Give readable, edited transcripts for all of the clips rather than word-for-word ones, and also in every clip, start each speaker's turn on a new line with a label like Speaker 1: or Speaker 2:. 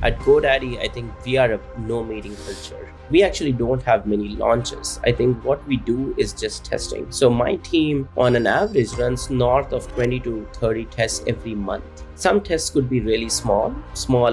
Speaker 1: At GoDaddy, I think we are a no meeting culture. We actually don't have many launches. I think what we do is just testing. So my team on an average runs north of 20 to 30 tests every month. Some tests could be really small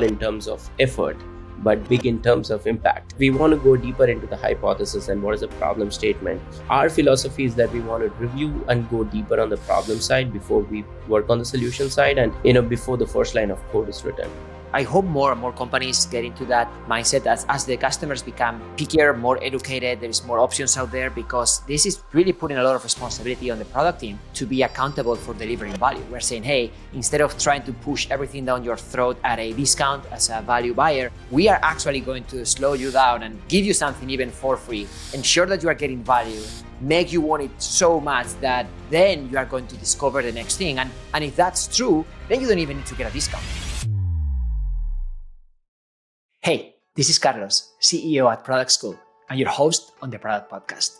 Speaker 1: in terms of effort, but big in terms of impact. We want to go deeper into the hypothesis and what is the problem statement. Our philosophy is that we want to review and go deeper on the problem side before we work on the solution side and before the first line of code is written.
Speaker 2: I hope more and more companies get into that mindset as the customers become pickier, more educated, there is more options out there, because this is really putting a lot of responsibility on the product team to be accountable for delivering value. We're saying, hey, instead of trying to push everything down your throat at a discount as a value buyer, we are actually going to slow you down and give you something even for free, ensure that you are getting value, make you want it so much that then you are going to discover the next thing. And if that's true, then you don't even need to get a discount. Hey, this is Carlos, CEO at Product School, and your host on the Product Podcast.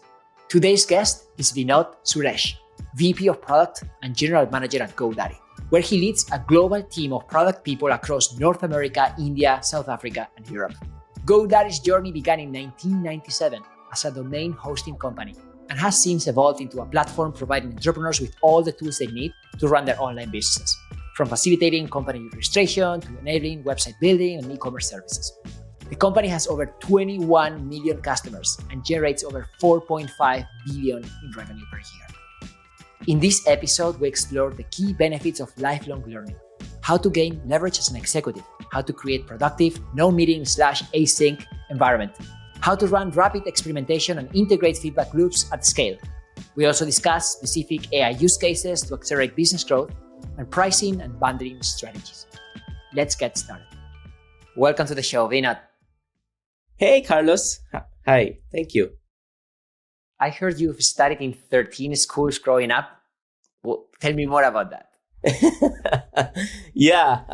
Speaker 2: Today's guest is Vinod Suresh, VP of Product and General Manager at GoDaddy, where he leads a global team of product people across North America, India, South Africa, and Europe. GoDaddy's journey began in 1997 as a domain hosting company and has since evolved into a platform providing entrepreneurs with all the tools they need to run their online businesses, from facilitating company registration to enabling website building and e-commerce services. The company has over 21 million customers and generates over 4.5 billion in revenue per year. In this episode, we explore the key benefits of lifelong learning, how to gain leverage as an executive, how to create productive, no-meeting/async environment, how to run rapid experimentation and integrate feedback loops at scale. We also discuss specific AI use cases to accelerate business growth and pricing and bundling strategies. Let's get started. Welcome to the show, Vinod.
Speaker 1: Hey, Carlos. Hi, thank you.
Speaker 2: I heard you've studied in 13 schools growing up. Well, tell me more about that.
Speaker 1: Yeah,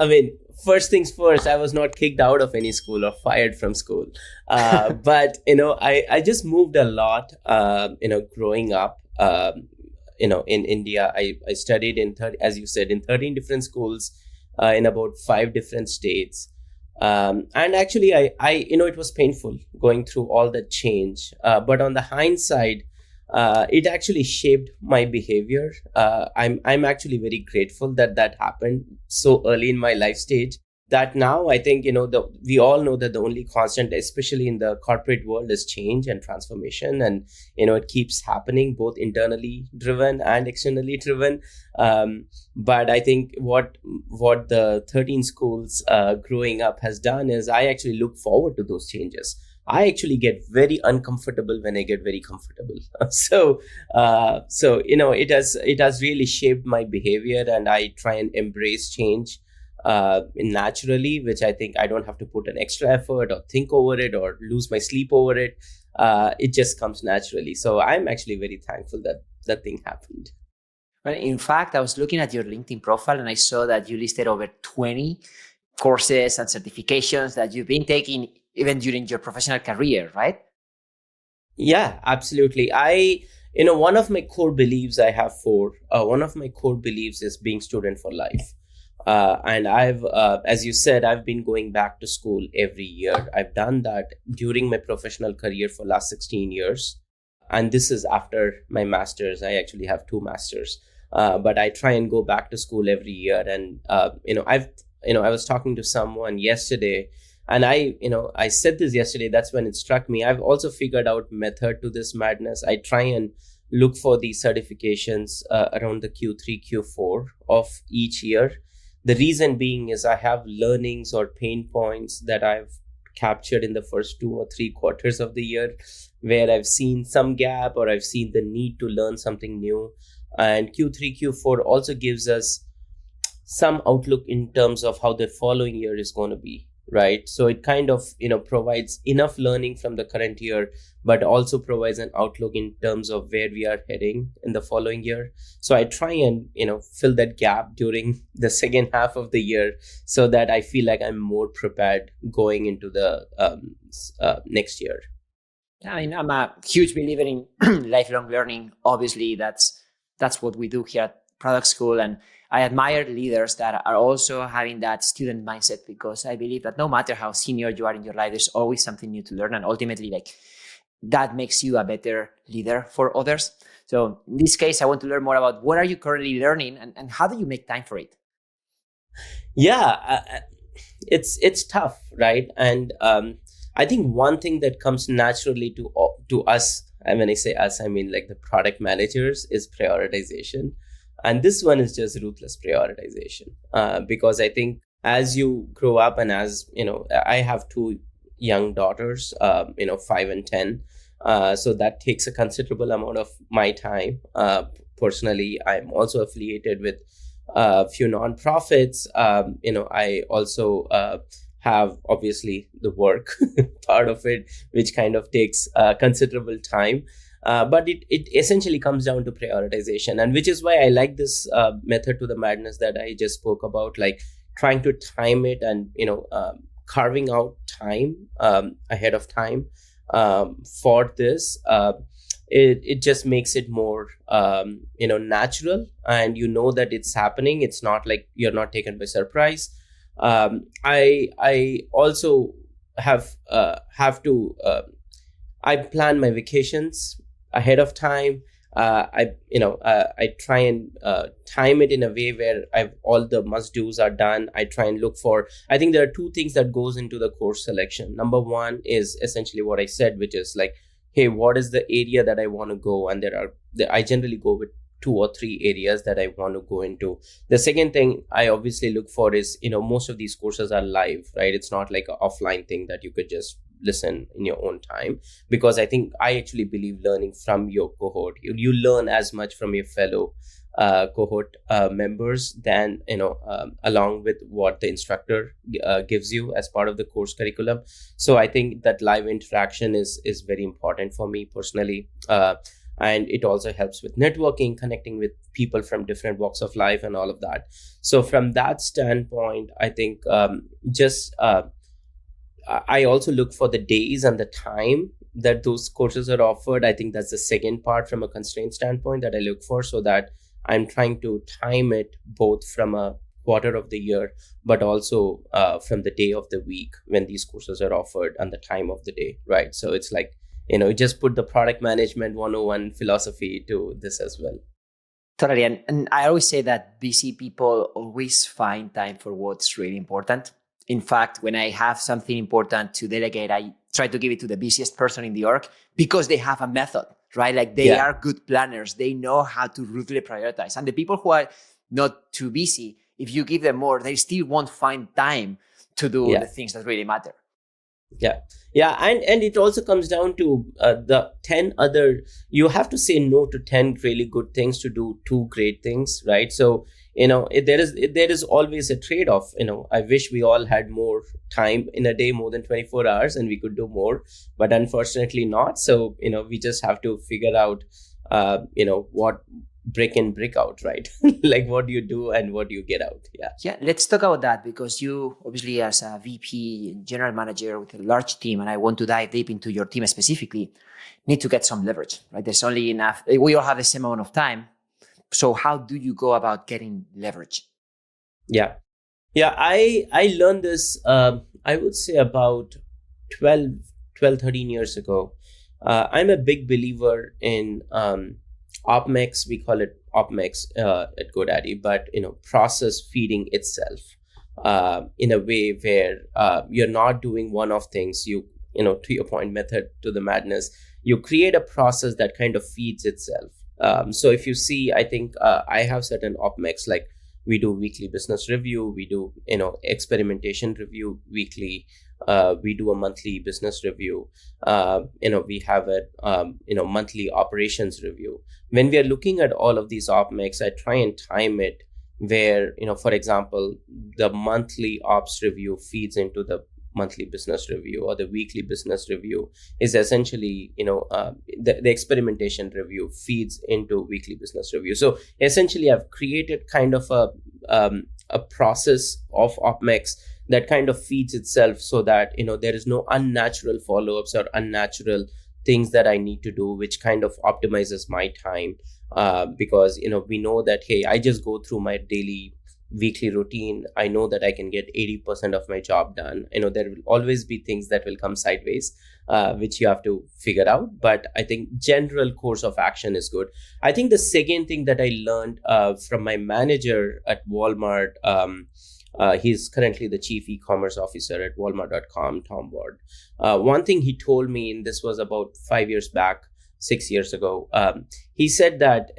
Speaker 1: first things first, I was not kicked out of any school or fired from school. But, I just moved a lot, growing up. In India, I studied in 13 different schools in about 5 different states. And actually, it was painful going through all that change. But on the hindsight, it actually shaped my behavior. I'm actually very grateful that happened so early in my life stage. That now I think, we all know that the only constant, especially in the corporate world, is change and transformation. And, it keeps happening, both internally driven and externally driven. But I think what the 13 schools growing up has done is I actually look forward to those changes. I actually get very uncomfortable when I get very comfortable. So it has really shaped my behavior, and I try and embrace change naturally, which I think I don't have to put an extra effort or think over it or lose my sleep over it. It just comes naturally. So I'm actually very thankful that that thing happened.
Speaker 2: Well, in fact, I was looking at your LinkedIn profile and I saw that you listed over 20 courses and certifications that you've been taking even during your professional career, right?
Speaker 1: Yeah, absolutely. One of my core beliefs I have one of my core beliefs is being student for life. And I've, as you said, I've been going back to school every year. I've done that during my professional career for last 16 years. And this is after my master's. I actually have 2 masters. But I try and go back to school every year. And, I was talking to someone yesterday, and I said this yesterday, that's when it struck me. I've also figured out method to this madness. I try and look for these certifications around the Q3, Q4 of each year. The reason being is I have learnings or pain points that I've captured in the first 2 or 3 quarters of the year, where I've seen some gap or I've seen the need to learn something new. And Q3, Q4 also gives us some outlook in terms of how the following year is going to be, right? So it kind of, provides enough learning from the current year, but also provides an outlook in terms of where we are heading in the following year. So I try and, fill that gap during the second half of the year so that I feel like I'm more prepared going into the next year.
Speaker 2: I'm a huge believer in lifelong learning. Obviously, that's what we do here product school, and I admire leaders that are also having that student mindset, because I believe that no matter how senior you are in your life, there's always something new to learn, and ultimately, like, that makes you a better leader for others. So in this case, I want to learn more about what are you currently learning, and how do you make time for it?
Speaker 1: Yeah, it's tough, right? And I think one thing that comes naturally to us, and when I say us, I mean like the product managers, is prioritization. And this one is just ruthless prioritization, because I think as you grow up, and as you know, I have two young daughters, 5 and 10, so that takes a considerable amount of my time. Personally, I'm also affiliated with a few nonprofits. I also have obviously the work part of it, which kind of takes considerable time. But it essentially comes down to prioritization, and which is why I like this method to the madness that I just spoke about, like trying to time it, and carving out time ahead of time for this. It just makes it more natural, and that it's happening. It's not like you're not taken by surprise. I also have to I plan my vacations ahead of time. I try and time it in a way where all the must do's are done. I try and look for. I think there are two things that goes into the course selection. Number one is essentially what I said, which is like, hey, what is the area that I want to go? And I generally go with 2 or 3 areas that I want to go into. The second thing I obviously look for is, most of these courses are live, right? It's not like an offline thing that you could just listen in your own time, because I actually believe learning from your cohort. You learn as much from your fellow cohort members than along with what the instructor gives you as part of the course curriculum. So I think that live interaction is very important for me personally, and it also helps with networking, connecting with people from different walks of life and all of that. So from that standpoint, I think I also look for the days and the time that those courses are offered. I think that's the second part from a constraint standpoint that I look for, so that I'm trying to time it both from a quarter of the year, but also from the day of the week when these courses are offered and the time of the day, right? So it's like, just put the product management 101 philosophy to this as well.
Speaker 2: Totally. And I always say that busy people always find time for what's really important. In fact, when I have something important to delegate, I try to give it to the busiest person in the org, because they have a method, right? Like they are good planners. They know how to ruthlessly prioritize. And the people who are not too busy, if you give them more, they still won't find time to do the things that really matter.
Speaker 1: Yeah. And it also comes down to the 10 other, you have to say no to 10 really good things to do 2 great things, right? So, there is always a trade-off. I wish we all had more time in a day, more than 24 hours, and we could do more, but unfortunately not. So, we just have to figure out, what brick in, brick out, right? Like what do you do and what do you get out?
Speaker 2: Yeah, let's talk about that, because you obviously, as a VP, general manager with a large team, and I want to dive deep into your team specifically, need to get some leverage, right? There's only enough. We all have the same amount of time. So how do you go about getting leverage?
Speaker 1: Yeah. I learned this, I would say about 13 years ago. I'm a big believer in OpMix. We call it OpMix at GoDaddy, but process feeding itself in a way where you're not doing one-off things. To your point, method to the madness, you create a process that kind of feeds itself. So if you see, I think I have certain OpMix, like we do weekly business review, we do experimentation review weekly, we do a monthly business review, we have a monthly operations review. When we are looking at all of these OpMix, I try and time it where, for example, the monthly ops review feeds into the monthly business review, or the weekly business review is essentially, the experimentation review feeds into weekly business review. So essentially, I've created kind of a process of OpMix that kind of feeds itself, so that there is no unnatural follow-ups or unnatural things that I need to do, which kind of optimizes my time. because we know that, hey, I just go through my daily weekly routine. I know that I can get 80% of my job done. There will always be things that will come sideways, which you have to figure out. But I think general course of action is good. I think the second thing that I learned from my manager at Walmart, he's currently the chief e-commerce officer at Walmart.com, Tom Ward. One thing he told me, and this was about 5 years back, 6 years ago, he said that,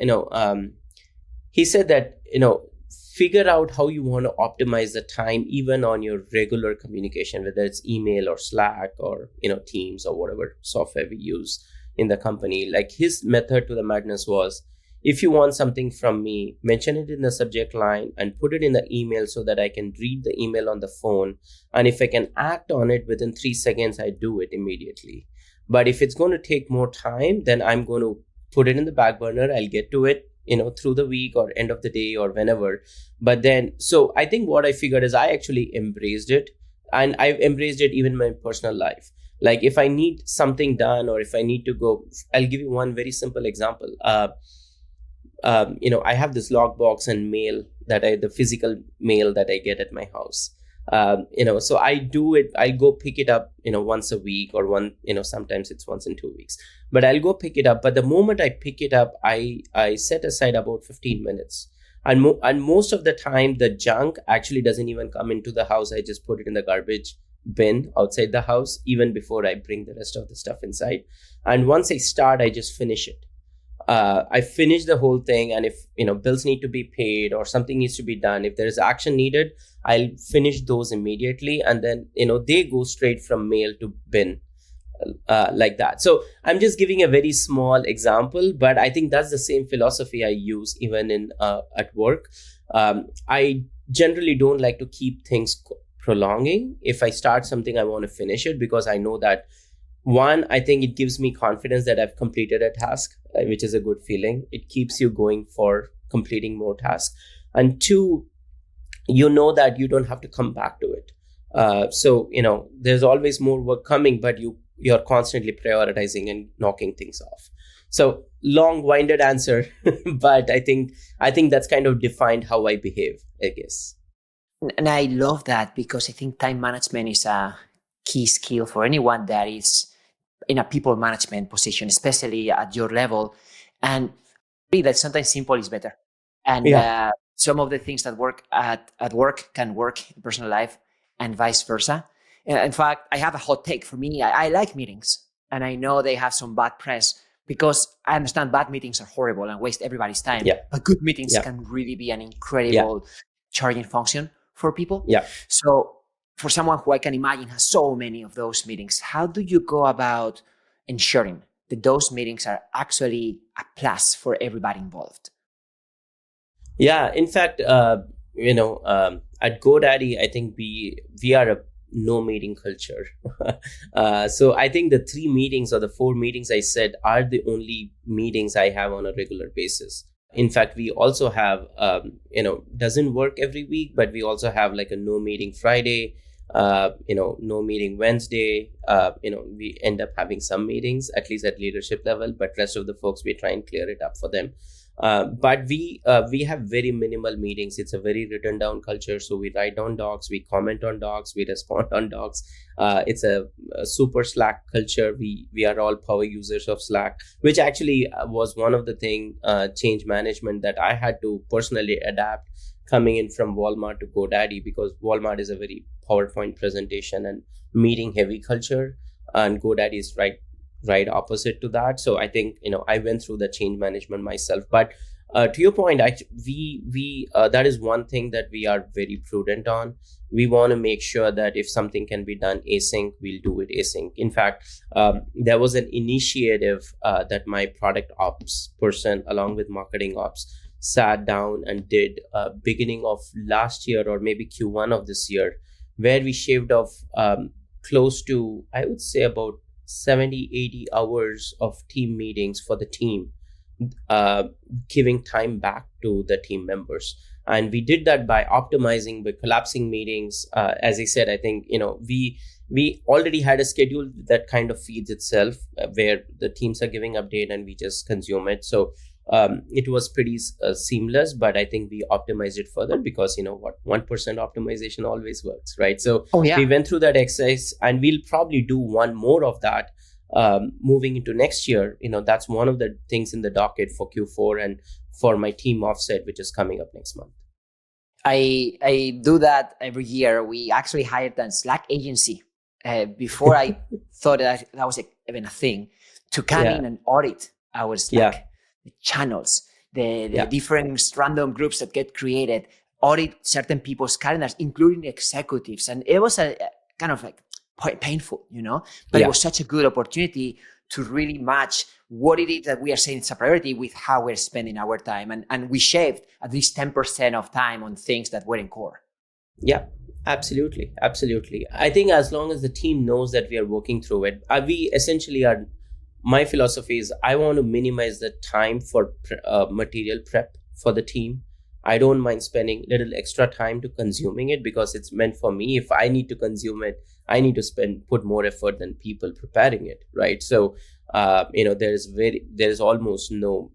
Speaker 1: figure out how you want to optimize the time, even on your regular communication, whether it's email or Slack or, Teams or whatever software we use in the company. Like, his method to the madness was, if you want something from me, mention it in the subject line and put it in the email so that I can read the email on the phone. And if I can act on it within 3 seconds, I do it immediately. But if it's going to take more time, then I'm going to put it in the back burner. I'll get to it, through the week or end of the day or whenever. But then, so I think what I figured is I actually embraced it, and I've embraced it even in my personal life. Like, if I need something done or if I need to go, I'll give you one very simple example. I have this lockbox and mail the physical mail that I get at my house. So I do it. I go pick it up, once a week, or sometimes it's once in 2 weeks. But I'll go pick it up. But the moment I pick it up, I set aside about 15 minutes. And most of the time, the junk actually doesn't even come into the house. I just put it in the garbage bin outside the house, even before I bring the rest of the stuff inside. And once I start, I just finish it. I finish the whole thing, and if bills need to be paid or something needs to be done, if there is action needed, I'll finish those immediately, and then they go straight from mail to bin, like that. So I'm just giving a very small example, but I think that's the same philosophy I use even in at work. I generally don't like to keep things prolonging. If I start something, I want to finish it, because I know that, one, I think it gives me confidence that I've completed a task, which is a good feeling. It keeps you going for completing more tasks. And two, that you don't have to come back to it. So there's always more work coming, but you're constantly prioritizing and knocking things off. So long-winded answer, but I think that's kind of defined how I behave, I guess.
Speaker 2: And I love that, because I think time management is a key skill for anyone that is in a people management position, especially at your level. And really, that sometimes simple is better. And some of the things that work at work can work in personal life, and vice versa. In fact, I have a hot take. For me, I like meetings, and I know they have some bad press, because I understand bad meetings are horrible and waste everybody's time.
Speaker 1: Yeah.
Speaker 2: But good meetings can really be an incredible charging function for people.
Speaker 1: Yeah.
Speaker 2: So for someone who I can imagine has so many of those meetings, how do you go about ensuring that those meetings are actually a plus for everybody involved?
Speaker 1: Yeah, in fact, at GoDaddy, I think we are a no meeting culture. So I think the 3 meetings or the 4 meetings I said are the only meetings I have on a regular basis. In fact, we also have, doesn't work every week, but we also have like a no meeting Friday, no meeting Wednesday. We end up having some meetings, at least at leadership level, but rest of the folks, we try and clear it up for them. But we have very minimal meetings. It's a very written down culture. So we write down docs, we comment on docs, we respond on docs. It's a super Slack culture. We are all power users of Slack, which actually was one of the change management that I had to personally adapt coming in from Walmart to GoDaddy, because Walmart is a very PowerPoint presentation and meeting heavy culture, and GoDaddy is right opposite to that. So I think I went through the change management myself. But to your point, we that is one thing that we are very prudent on. We want to make sure that if something can be done async, we'll do it async. In fact, there was an initiative that my product ops person along with marketing ops sat down and did beginning of last year or maybe Q1 of this year, where we shaved off close to, I would say, about 70-80 hours of team meetings for the team, giving time back to the team members. And we did that by optimizing, by collapsing meetings. As I said, I think we already had a schedule that kind of feeds itself, where the teams are giving update and we just consume it. So it was pretty seamless, but I think we optimized it further because, 1% optimization always works, right? So
Speaker 2: Oh
Speaker 1: we
Speaker 2: yeah.
Speaker 1: went through that exercise, and we'll probably do one more of that moving into next year. That's one of the things in the docket for Q4 and for my team offset, which is coming up next month.
Speaker 2: I do that every year. We actually hired a Slack agency before I thought that was even a thing, to come
Speaker 1: Yeah.
Speaker 2: in and audit our
Speaker 1: Yeah.
Speaker 2: Slack, the channels, the
Speaker 1: Yeah.
Speaker 2: different random groups that get created, audit certain people's calendars, including executives. And it was a kind of like quite painful, but it
Speaker 1: Yeah.
Speaker 2: was such a good opportunity to really match what it is that we are saying is a priority with how we're spending our time. And we shaved at least 10% of time on things that weren't core.
Speaker 1: Yeah, absolutely. Absolutely. I think as long as the team knows that we are working through it, we essentially are. My philosophy is I want to minimize the time for material prep for the team. I don't mind spending little extra time to consuming it because it's meant for me. If I need to consume it, I need to put more effort than people preparing it, right? So, there's almost no,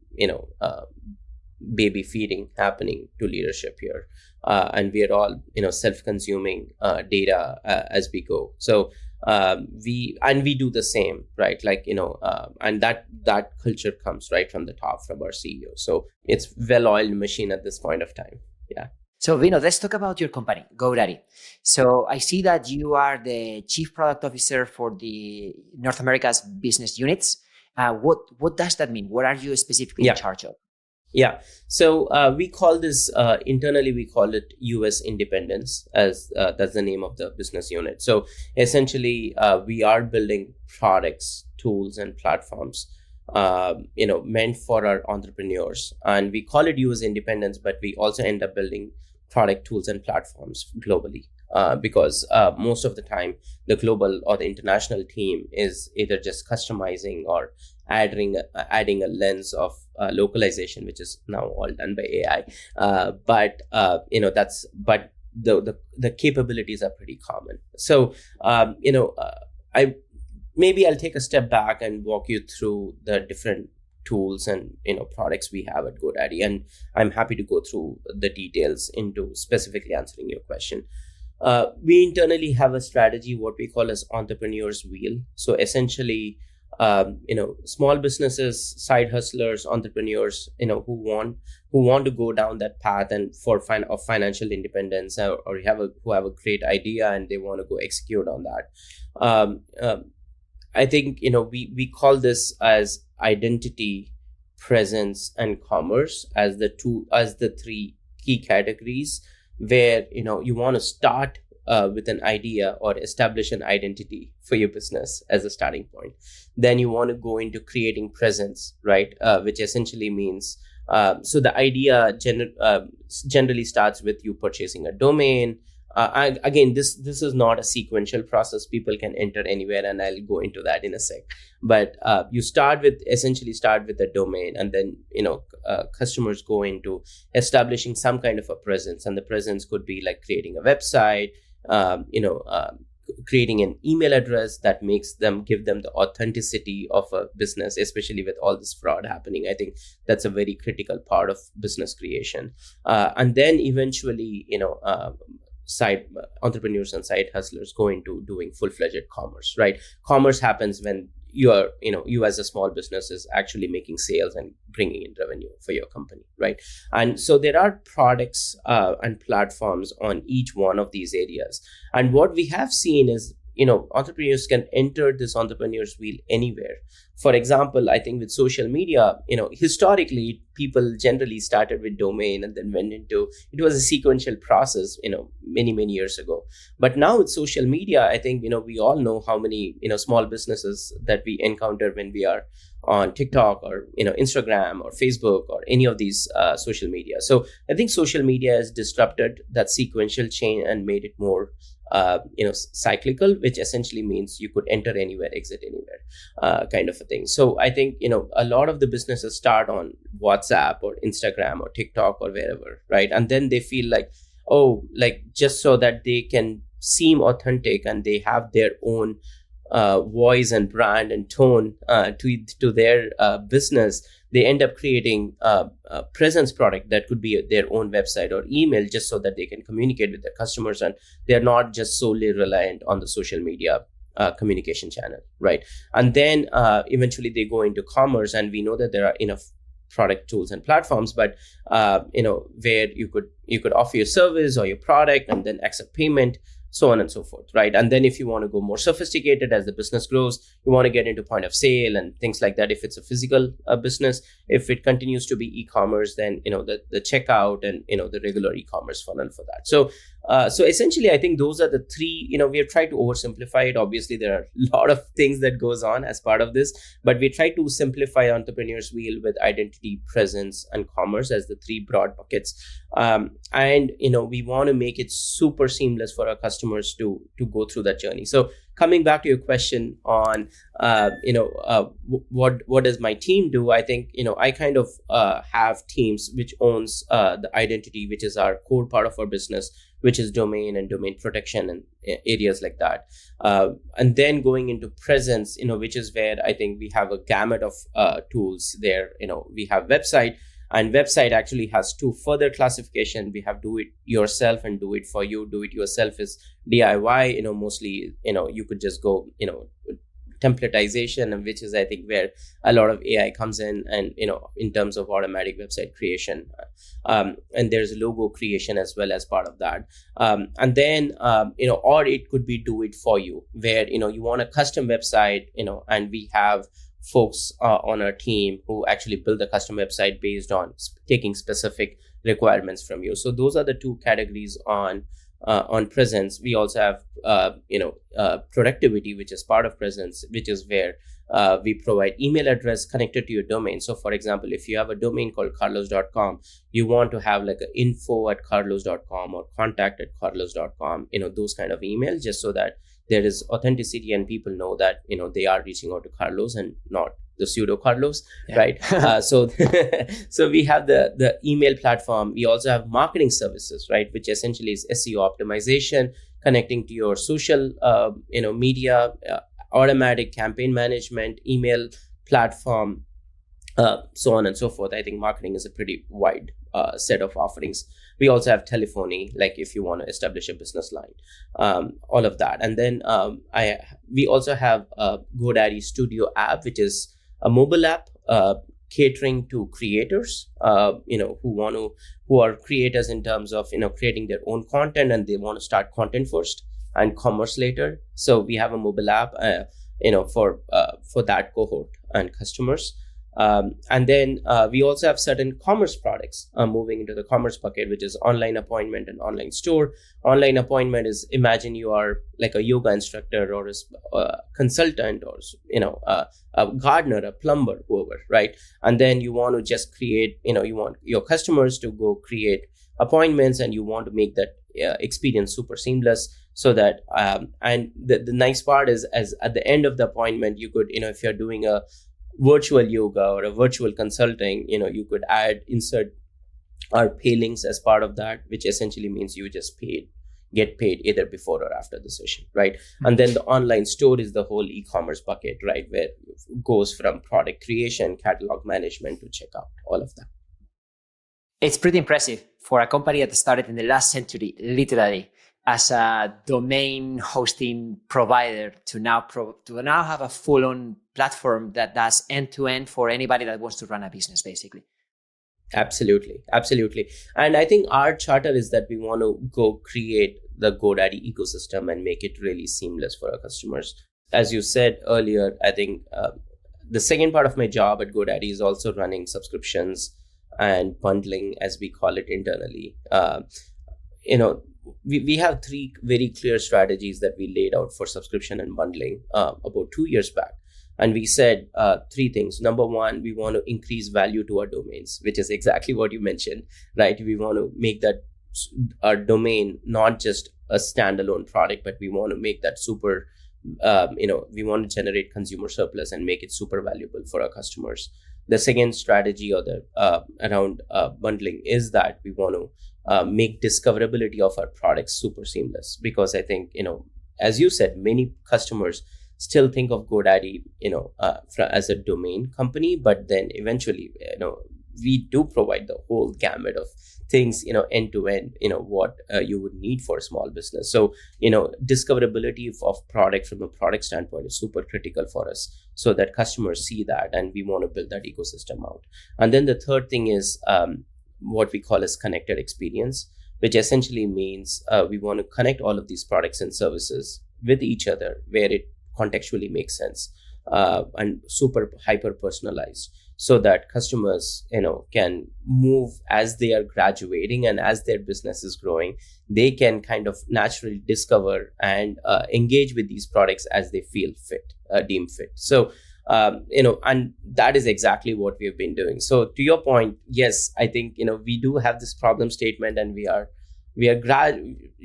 Speaker 1: baby feeding happening to leadership here, and we are all self-consuming data as we go. So we do the same, right? Like, and that culture comes right from the top, from our CEO. So it's well-oiled machine at this point of time. Yeah.
Speaker 2: So Vinod, let's talk about your company, GoDaddy. So I see that you are the Chief Product Officer for the North America's business units. What does that mean? What are you specifically in charge of?
Speaker 1: Yeah. So we call this internally, we call it US Independence, as that's the name of the business unit. So essentially, we are building products, tools, and platforms, meant for our entrepreneurs. And we call it US Independence, but we also end up building product, tools, and platforms globally. Because most of the time, the global or the international team is either just customizing or adding a lens of localization, which is now all done by AI. But the capabilities are pretty common. So I maybe I'll take a step back and walk you through the different tools and products we have at GoDaddy, and I'm happy to go through the details into specifically answering your question. We internally have a strategy, what we call as entrepreneurs wheel. So essentially, small businesses, side hustlers, entrepreneurs, who want to go down that path and of financial independence, or who have a great idea and they want to go execute on that. I think we call this as identity, presence, and commerce as the three key categories, where you want to start with an idea or establish an identity for your business as a starting point. Then you want to go into creating presence, right? Which essentially means so the idea generally starts with you purchasing a domain. Again, this is not a sequential process. People can enter anywhere, and I'll go into that in a sec. But you essentially start with a domain, and then customers go into establishing some kind of a presence, and the presence could be like creating a website, creating an email address that give them the authenticity of a business, especially with all this fraud happening. I think that's a very critical part of business creation, and then eventually side entrepreneurs and side hustlers go into doing full-fledged commerce, right? Commerce happens when you as a small business is actually making sales and bringing in revenue for your company, right? And so there are products and platforms on each one of these areas. And what we have seen is entrepreneurs can enter this entrepreneur's wheel anywhere. For example, I think with social media, historically people generally started with domain and then it was a sequential process, many years ago. But now with social media, I think we all know how many small businesses that we encounter when we are on TikTok or Instagram or Facebook or any of these social media. So I think social media has disrupted that sequential chain and made it more cyclical, which essentially means you could enter anywhere, exit anywhere, kind of a thing. So I think a lot of the businesses start on WhatsApp or Instagram or TikTok or wherever, right? And then they feel like, just so that they can seem authentic and they have their own voice and brand and tone to their business, they end up creating a presence product that could be their own website or email, just so that they can communicate with their customers, and they're not just solely reliant on the social media communication channel, right? And then eventually they go into commerce, and we know that there are enough product tools and platforms, but where you could offer your service or your product and then accept payment, so on and so forth, right? And then if you want to go more sophisticated as the business grows, you want to get into point of sale and things like that if it's a physical business. If it continues to be e-commerce, then the checkout and the regular e-commerce funnel for that. So essentially, I think those are the three. We have tried to oversimplify it. Obviously, there are a lot of things that goes on as part of this, but we try to simplify entrepreneur's wheel with identity, presence, and commerce as the three broad buckets. And we want to make it super seamless for our customers to go through that journey. So coming back to your question on what does my team do, I think I kind of have teams which owns the identity, which is our core part of our business, which is domain and domain protection and areas like that. And then going into presence, which is where I think we have a gamut of tools there. We have website, and website actually has two further classification. We have do it yourself and do it for you. Do it yourself is DIY, mostly, you could just go, templatization, and which is I think where a lot of AI comes in, and in terms of automatic website creation, and there's logo creation as well as part of that, and then or it could be do it for you, where you want a custom website, and we have folks on our team who actually build a custom website based on taking specific requirements from you. So those are the two categories on presence. We also have productivity, which is part of presence, which is where we provide email address connected to your domain. So for example, if you have a domain called carlos.com, you want to have like an info@carlos.com or contact@carlos.com, those kind of emails, just so that there is authenticity and people know that they are reaching out to Carlos and not the pseudo Carlos, yeah. Right? So we have the email platform. We also have marketing services, right, which essentially is SEO optimization, connecting to your social media, automatic campaign management, email platform, so on and so forth. I think marketing is a pretty wide set of offerings. We also have telephony, like if you want to establish a business line, all of that. And then we also have a GoDaddy Studio app, which is a mobile app catering to creators, who are creators in terms of creating their own content, and they want to start content first and commerce later. So we have a mobile app, for that cohort and customers. And then we also have certain commerce products moving into the commerce bucket, which is online appointment and online store. Online appointment is, imagine you are like a yoga instructor or a consultant, or a gardener, a plumber, whoever, right? And then you want to just create, you want your customers to go create appointments, and you want to make that experience super seamless. So that and the nice part is, as at the end of the appointment, you could, if you're doing a virtual yoga or a virtual consulting, you could insert our pay links as part of that, which essentially means you just get paid either before or after the session, right? Mm-hmm. And then the online store is the whole e-commerce bucket, right, where it goes from product creation, catalog management to checkout, all of that.
Speaker 2: It's pretty impressive for a company that started in the last century, literally, as a domain hosting provider to now have a full-on platform that does end-to-end for anybody that wants to run a business, basically.
Speaker 1: Absolutely. And I think our charter is that we want to go create the GoDaddy ecosystem and make it really seamless for our customers. As you said earlier, I think the second part of my job at GoDaddy is also running subscriptions and bundling, as we call it internally. We have three very clear strategies that we laid out for subscription and bundling about 2 years back. And we said three things. Number one, we want to increase value to our domains, which is exactly what you mentioned, right? We want to make that our domain not just a standalone product, but we want to make that super, we want to generate consumer surplus and make it super valuable for our customers. The second strategy around bundling is that we want to make discoverability of our products super seamless, because I think, as you said, many customers still think of GoDaddy, as a domain company, but then eventually, we do provide the whole gamut of things, end to end, what you would need for a small business. So, discoverability of product from a product standpoint is super critical for us, so that customers see that, and we want to build that ecosystem out. And then the third thing is what we call as connected experience, which essentially means we want to connect all of these products and services with each other where it contextually makes sense, and super hyper personalized, so that customers can move as they are graduating, and as their business is growing, they can kind of naturally discover and engage with these products as they feel fit, deem fit. So and that is exactly what we have been doing. So to your point, yes, I think we do have this problem statement, and we are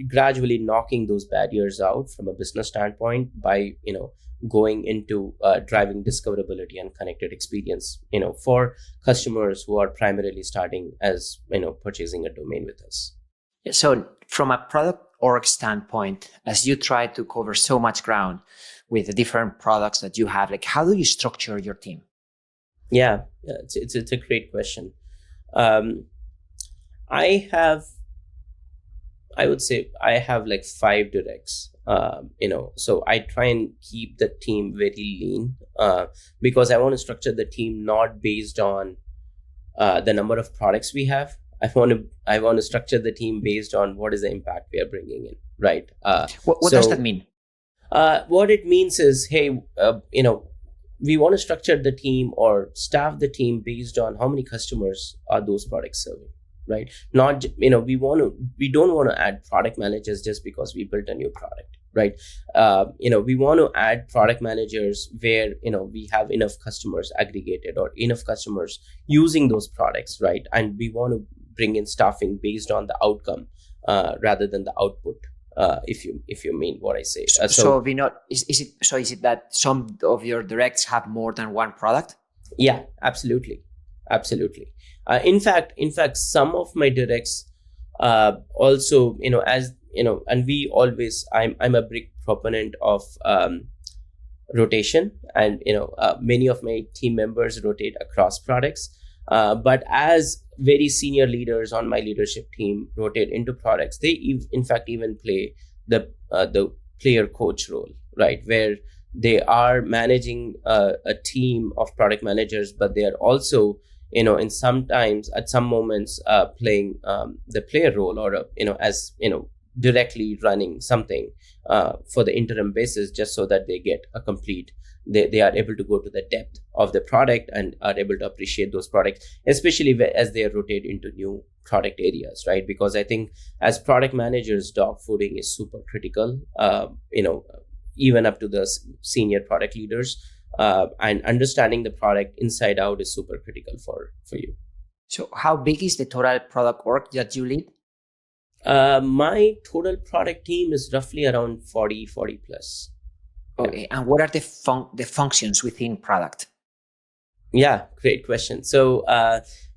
Speaker 1: gradually knocking those barriers out from a business standpoint by going into driving discoverability and connected experience for customers who are primarily starting as purchasing a domain with us.
Speaker 2: So from a product org standpoint, as you try to cover so much ground with the different products that you have, like, how do you structure your team?
Speaker 1: Yeah, it's a great question. I would say I have like 5 directs, so I try and keep the team very lean, because I want to structure the team not based on the number of products we have. I want to structure the team based on what is the impact we are bringing in, right?
Speaker 2: What does that mean?
Speaker 1: What it means is, hey, we want to structure the team or staff the team based on how many customers are those products serving, right? Not, we don't want to add product managers just because we built a new product, right? We want to add product managers where, we have enough customers aggregated or enough customers using those products, right? And we want to bring in staffing based on the outcome, rather than the output. If you mean what I say.
Speaker 2: So Vinod, is it that some of your directs have more than one product?
Speaker 1: Yeah, absolutely. In fact, some of my directs also, and we always, I'm a big proponent of rotation, and many of my team members rotate across products. But as very senior leaders on my leadership team rotate into products, they in fact even play the player coach role, right? Where they are managing a team of product managers, but they are also, in sometimes at some moments playing the player role, or as directly running something for the interim basis, just so that they get a complete. They are able to go to the depth of the product and are able to appreciate those products, especially as they rotate into new product areas, right? Because I think as product managers, dog fooding is super critical, even up to the senior product leaders, and understanding the product inside out is super critical for you.
Speaker 2: So how big is the total product org that you lead?
Speaker 1: My total product team is roughly around 40 plus.
Speaker 2: Okay, and what are the functions within product?
Speaker 1: Yeah, great question. So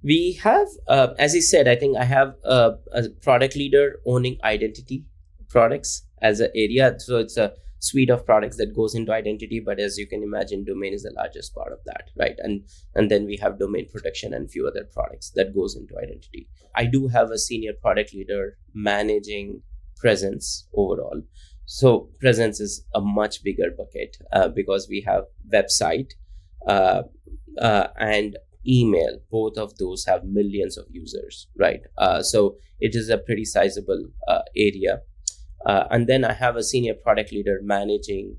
Speaker 1: we have, as I said, I think I have a product leader owning identity products as an area. So it's a suite of products that goes into identity, but as you can imagine, domain is the largest part of that, right? And then we have domain protection and few other products that goes into identity. I do have a senior product leader managing presence overall. So presence is a much bigger bucket, because we have website and email. Both of those have millions of users, right? So it is a pretty sizable area. And then I have a senior product leader managing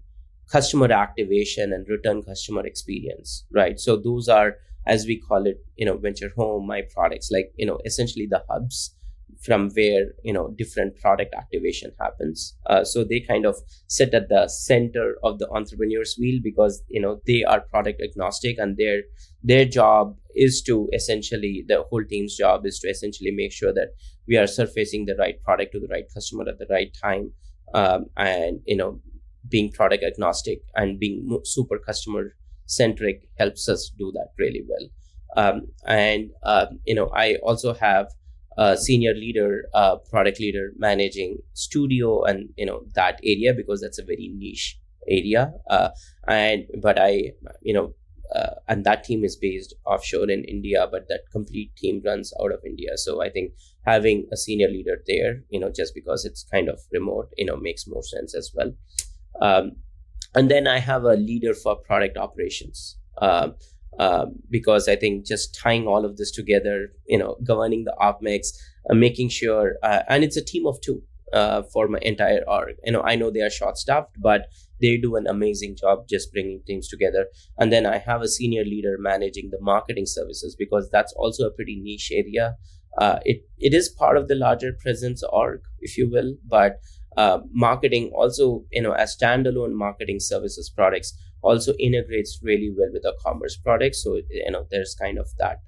Speaker 1: customer activation and return customer experience, right? So those are, as we call it, venture home, my products, like, essentially the hubs from where, different product activation happens. So they kind of sit at the center of the entrepreneur's wheel, because, they are product agnostic, and their job is to essentially, the whole team's job is to essentially make sure that we are surfacing the right product to the right customer at the right time. And, being product agnostic and being super customer centric helps us do that really well. I also have a senior leader, product leader managing studio and, that area, because that's a very niche area. But I, and that team is based offshore in India, but that complete team runs out of India. So I think having a senior leader there, just because it's kind of remote, makes more sense as well. Um, and then I have a leader for product operations. Because I think just tying all of this together, governing the op mix, making sure, and it's a team of two for my entire org. I know they are short staffed, but they do an amazing job just bringing teams together. And then I have a senior leader managing the marketing services, because that's also a pretty niche area. It is part of the larger presence org, if you will, but marketing also, as standalone marketing services products, also integrates really well with our commerce products. So there's kind of that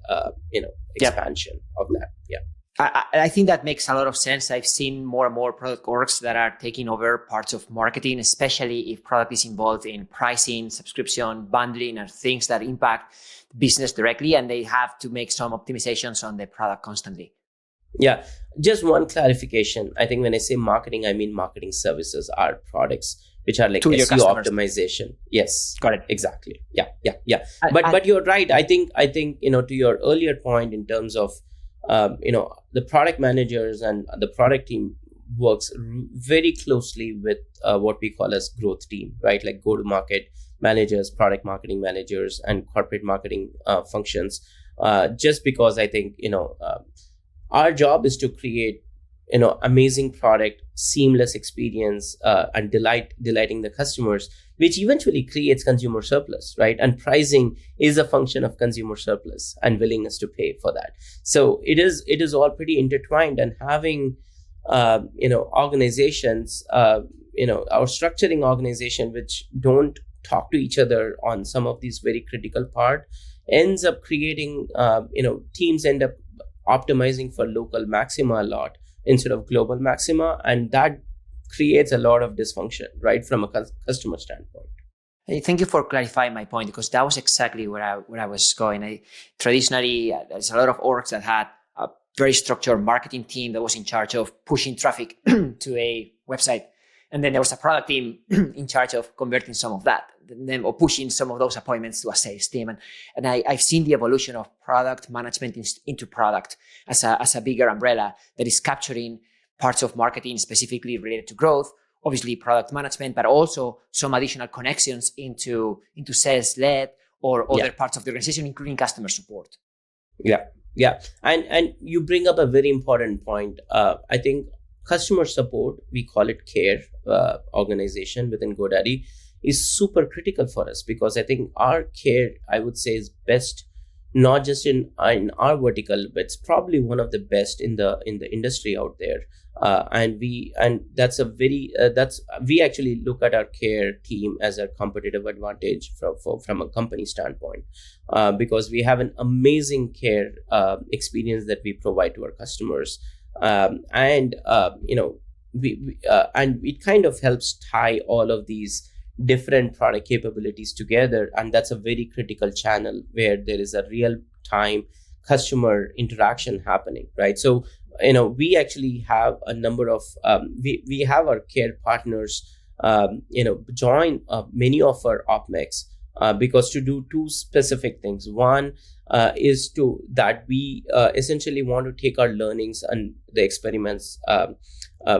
Speaker 1: expansion of that. Yeah.
Speaker 2: I think that makes a lot of sense. I've seen more and more product orgs that are taking over parts of marketing, especially if product is involved in pricing, subscription, bundling, and things that impact business directly, and they have to make some optimizations on the product constantly.
Speaker 1: Yeah, just one clarification. I think when I say marketing, I mean marketing services are products which are like
Speaker 2: to your
Speaker 1: SEO
Speaker 2: customers.
Speaker 1: optimization. Yes,
Speaker 2: Got it.
Speaker 1: exactly. Yeah. But you're right. I think to your earlier point in terms of the product managers and the product team works very closely with what we call as growth team, right? Like go to market managers, product marketing managers, and corporate marketing functions. Just because I think our job is to create amazing product, seamless experience, and delighting the customers, which eventually creates consumer surplus, right? And pricing is a function of consumer surplus and willingness to pay for that. So it is all pretty intertwined. And having organizations, our structuring organization which don't talk to each other on some of these very critical part ends up creating teams end up optimizing for local maxima a lot instead of global maxima, and that creates a lot of dysfunction, right, from a customer standpoint.
Speaker 2: Hey, thank you for clarifying my point, because that was exactly where I was going. Traditionally, there's a lot of orgs that had a very structured marketing team that was in charge of pushing traffic to a website, and then there was a product team in charge of converting some of that, or pushing some of those appointments to a sales team. And I've seen the evolution of product management into product as a bigger umbrella that is capturing parts of marketing specifically related to growth, obviously product management, but also some additional connections into sales led or other parts of the organization, including customer support.
Speaker 1: Yeah. And you bring up a very important point. I think customer support, we call it care organization within GoDaddy, is super critical for us, because I think our care, I would say, is best not just in our vertical, but it's probably one of the best in the industry out there. We actually look at our care team as a competitive advantage from a company standpoint, because we have an amazing care experience that we provide to our customers, and it kind of helps tie all of these different product capabilities together, and that's a very critical channel where there is a real time customer interaction happening, right? So we actually have a number of we have our care partners join many of our OpMix because to do two specific things. One is that we essentially want to take our learnings and the experiments,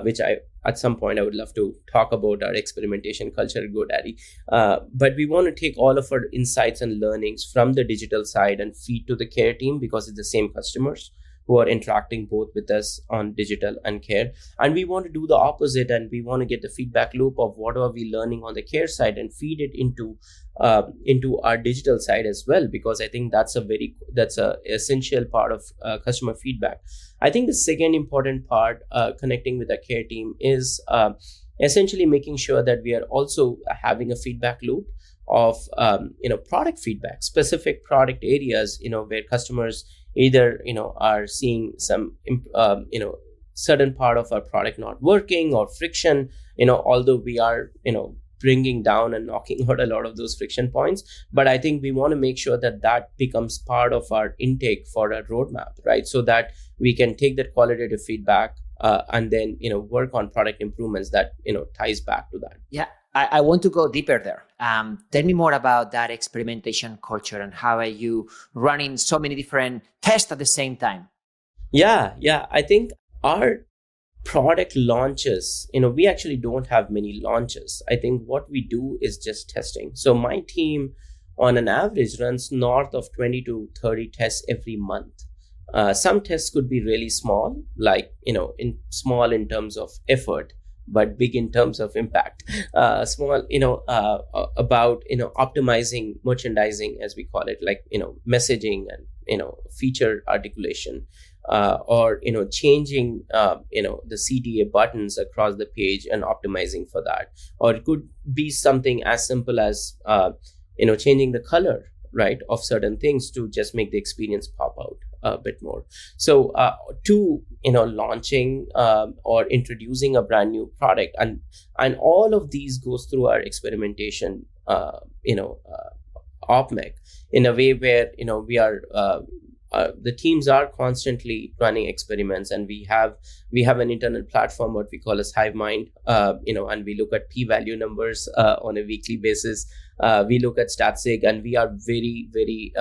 Speaker 1: which at some point I would love to talk about our experimentation culture at GoDaddy. But we want to take all of our insights and learnings from the digital side and feed to the care team, because it's the same customers who are interacting both with us on digital and care. And we want to do the opposite, and we want to get the feedback loop of what are we learning on the care side and feed it into our digital side as well, because I think that's a essential part of customer feedback. I think the second important part connecting with the care team is essentially making sure that we are also having a feedback loop of product feedback, specific product areas, where customers either are seeing some certain part of our product not working or friction, although we are bringing down and knocking out a lot of those friction points. But I think we want to make sure that becomes part of our intake for our roadmap, right? So that we can take that qualitative feedback and then work on product improvements that ties back to that.
Speaker 2: Yeah. I want to go deeper there. Tell me more about that experimentation culture and how are you running so many different tests at the same time?
Speaker 1: Yeah. I think our product launches, we actually don't have many launches. I think what we do is just testing. So my team on an average runs north of 20 to 30 tests every month. Some tests could be really small, like, in small in terms of effort, but big in terms of impact. Small, about, optimizing merchandising, as we call it, like, messaging and, feature articulation, or, changing, the CTA buttons across the page and optimizing for that. Or it could be something as simple as, changing the color, right, of certain things to just make the experience pop out a bit more. So to launching or introducing a brand new product, and all of these goes through our experimentation opmec, in a way where we are the teams are constantly running experiments, and we have an internal platform, what we call as HiveMind, and we look at p-value numbers on a weekly basis. We look at statsig, and we are very, very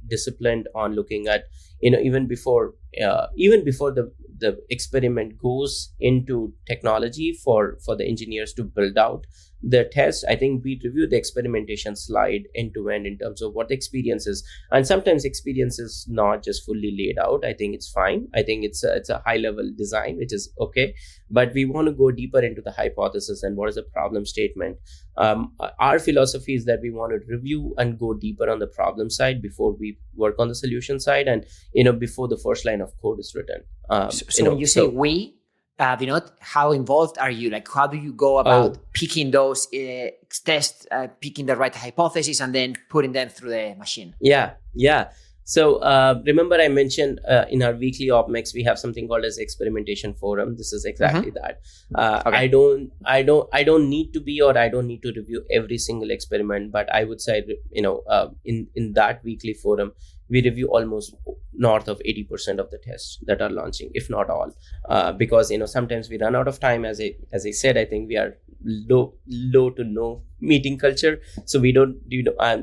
Speaker 1: disciplined on looking at, even before the experiment goes into technology for the engineers to build out the test. I think we review the experimentation slide end to end in terms of what the experience is, and sometimes experience is not just fully laid out. I think it's fine. I think it's a high level design, which is okay, but we want to go deeper into the hypothesis and what is the problem statement. Our philosophy is that we want to review and go deeper on the problem side before we work on the solution side, and before the first line of code is written.
Speaker 2: So when you say we, Vinod, how involved are you? Like, how do you go about picking those tests, picking the right hypothesis, and then putting them through the machine?
Speaker 1: Yeah. So remember, I mentioned in our weekly opmex we have something called as experimentation forum. This is exactly that. Okay. I don't need to be, or I don't need to review every single experiment, but I would say in that weekly forum we review almost north of 80% of the tests that are launching, if not all, because sometimes we run out of time. As I said, I think we are low to no meeting culture, so we don't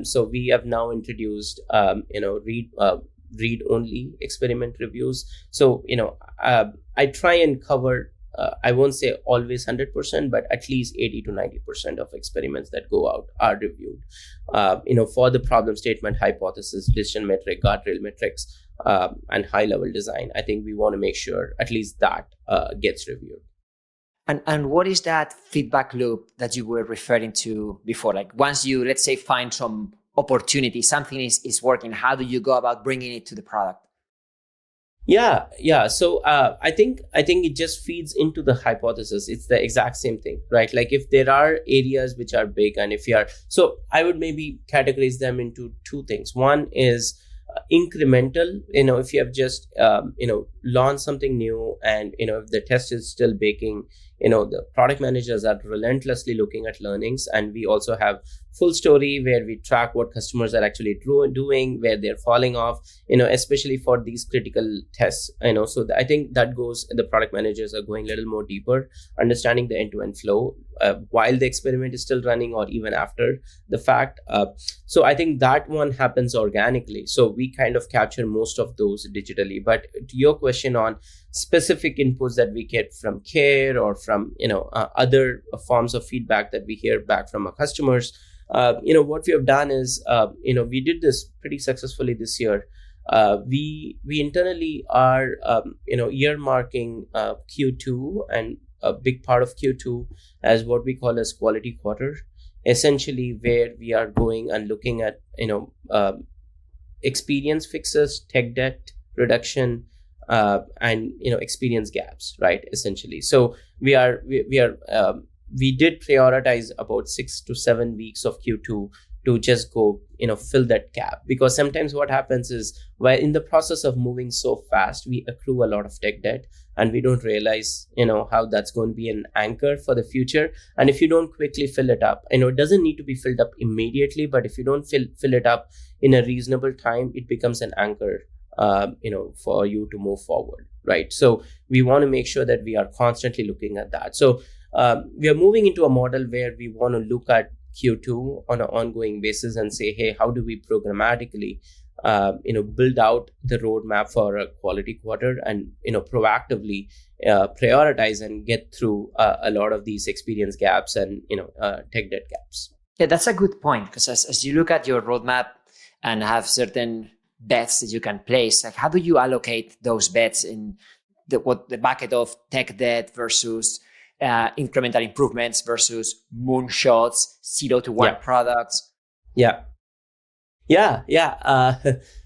Speaker 1: so we have now introduced read only experiment reviews. So I try and cover, I won't say always 100%, but at least 80 to 90% of experiments that go out are reviewed. For the problem statement, hypothesis, decision metric, guardrail metrics, and high level design, I think we want to make sure at least that gets reviewed.
Speaker 2: And what is that feedback loop that you were referring to before? Like, once you, let's say, find some opportunity, something is working, how do you go about bringing it to the product?
Speaker 1: Yeah. So I think it just feeds into the hypothesis. It's the exact same thing, right? Like, if there are areas which are big, and so I would maybe categorize them into two things. One is incremental. If you have just launched something new, and if the test is still baking, the product managers are relentlessly looking at learnings, and we also have full story where we track what customers are actually doing, where they're falling off, especially for these critical tests. So I think that goes, the product managers are going a little more deeper, understanding the end-to-end flow while the experiment is still running, or even after the fact. So I think that one happens organically. So we kind of capture most of those digitally. But to your question on specific inputs that we get from care, or from other forms of feedback that we hear back from our customers, what we have done is we did this pretty successfully this year. We internally are earmarking Q2 and a big part of Q2 as what we call as quality quarter, essentially where we are going and looking at experience fixes, tech debt reduction, and experience gaps, right? Essentially, so we did prioritize about 6 to 7 weeks of Q2 to just go fill that gap, because sometimes what happens is, while in the process of moving so fast, we accrue a lot of tech debt, and we don't realize how that's going to be an anchor for the future. And if you don't quickly fill it up, it doesn't need to be filled up immediately, but if you don't fill it up in a reasonable time, it becomes an anchor for you to move forward, right? So we want to make sure that we are constantly looking at that. So we are moving into a model where we want to look at Q2 on an ongoing basis and say, hey, how do we programmatically build out the roadmap for a quality quarter, and proactively prioritize and get through a lot of these experience gaps and tech debt gaps.
Speaker 2: Yeah, that's a good point, because as you look at your roadmap and have certain bets that you can place, like how do you allocate those bets in the bucket of tech debt versus incremental improvements versus moonshots, 0 to 1 products?